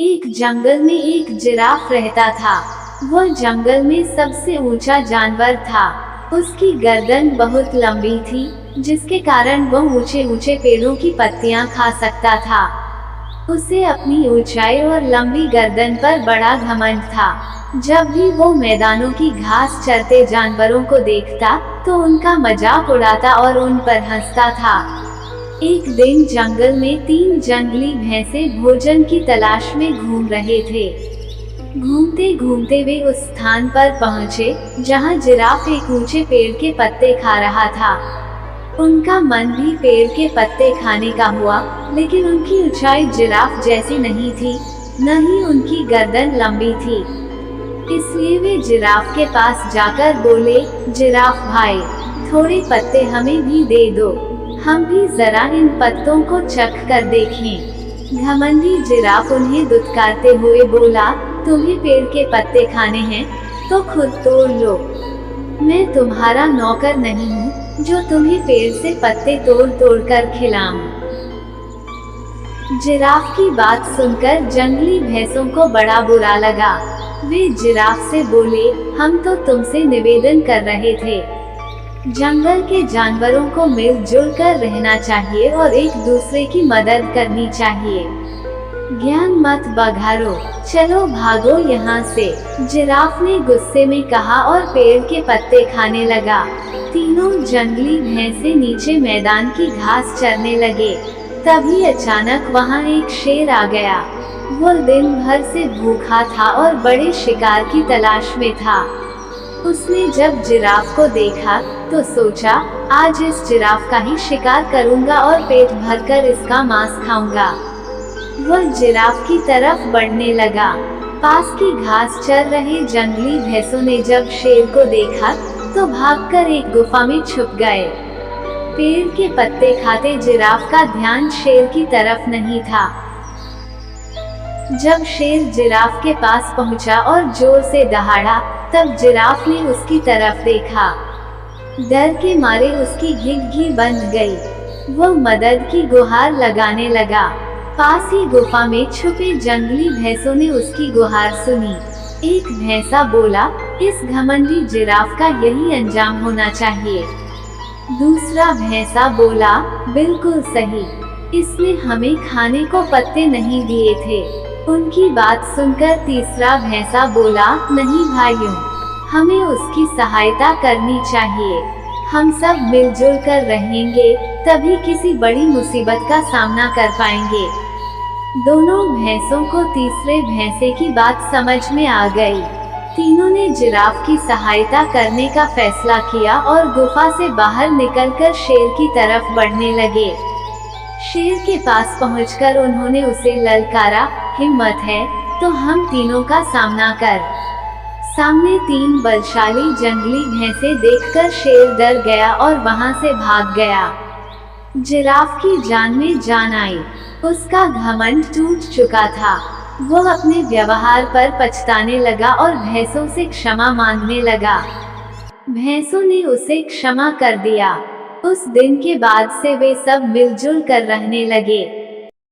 एक जंगल में एक जिराफ रहता था। वह जंगल में सबसे ऊंचा जानवर था। उसकी गर्दन बहुत लंबी थी, जिसके कारण वह ऊंचे ऊंचे पेड़ों की पत्तियां खा सकता था। उसे अपनी ऊंचाई और लंबी गर्दन पर बड़ा घमंड था। जब भी वो मैदानों की घास चरते जानवरों को देखता, तो उनका मजाक उड़ाता और उन पर हंसता था। एक दिन जंगल में 3 जंगली भैंसें भोजन की तलाश में घूम रहे थे। घूमते घूमते वे उस स्थान पर पहुंचे, जहां जिराफ एक ऊंचे पेड़ के पत्ते खा रहा था। उनका मन भी पेड़ के पत्ते खाने का हुआ, लेकिन उनकी ऊंचाई जिराफ जैसी नहीं थी, न ही उनकी गर्दन लंबी थी। इसलिए वे जिराफ के पास जाकर बोले, जिराफ भाई, थोड़े पत्ते हमें भी दे दो, हम भी जरा इन पत्तों को चख कर देखें। घमंडी जिराफ उन्हें दुत्कारते हुए बोला, तुम्हें पेड़ के पत्ते खाने हैं, तो खुद तोड़ लो। मैं तुम्हारा नौकर नहीं हूँ, जो तुम्हें पेड़ से पत्ते तोड़ तोड़ कर खिलाऊं। जिराफ की बात सुनकर जंगली भैंसों को बड़ा बुरा लगा। वे जिराफ से बोले, हम तो तुमसे निवेदन कर रहे थे। जंगल के जानवरों को मिलजुल कर रहना चाहिए और एक दूसरे की मदद करनी चाहिए। ज्ञान मत बघारो, चलो भागो यहाँ से, जिराफ ने गुस्से में कहा और पेड़ के पत्ते खाने लगा। तीनों जंगली भैंसे नीचे मैदान की घास चरने लगे। तभी अचानक वहाँ एक शेर आ गया। वो दिन भर से भूखा था और बड़े शिकार की तलाश में था। उसने जब जिराफ को देखा, तो सोचा, आज इस जिराफ का ही शिकार करूंगा और पेट भरकर इसका मांस खाऊंगा। वह जिराफ की तरफ बढ़ने लगा। पास की घास चर रहे जंगली भैंसों ने जब शेर को देखा, तो भागकर एक गुफा में छुप गए। पेड़ के पत्ते खाते जिराफ का ध्यान शेर की तरफ नहीं था। जब शेर जिराफ के पास पहुंचा और जोर से दहाड़ा, तब जिराफ ने उसकी तरफ देखा। डर के मारे उसकी घिघी बंद गई। वो मदद की गुहार लगाने लगा। पास ही गुफा में छुपे जंगली भैंसों ने उसकी गुहार सुनी। एक भैंसा बोला, इस घमंडी जिराफ का यही अंजाम होना चाहिए। दूसरा भैंसा बोला, बिल्कुल सही, इसने हमें खाने को पत्ते नहीं दिए थे। उनकी बात सुनकर तीसरा भैंसा बोला, नहीं भाइयों, हमें उसकी सहायता करनी चाहिए। हम सब मिलजुल कर रहेंगे, तभी किसी बड़ी मुसीबत का सामना कर पाएंगे। दोनों भैंसों को तीसरे भैंसे की बात समझ में आ गई। तीनों ने जिराफ की सहायता करने का फैसला किया और गुफा से बाहर निकलकर शेर की तरफ बढ़ने लगे। शेर के पास पहुंचकर उन्होंने उसे ललकारा, हिम्मत है तो हम तीनों का सामना कर। सामने 3 बलशाली जंगली भैंसे देखकर शेर डर गया और वहां से भाग गया। जिराफ की जान में जान आई। उसका घमंड टूट चुका था। वह अपने व्यवहार पर पछताने लगा और भैंसों से क्षमा मांगने लगा। भैंसों ने उसे क्षमा कर दिया। उस दिन के बाद से वे सब मिलजुल कर रहने लगे।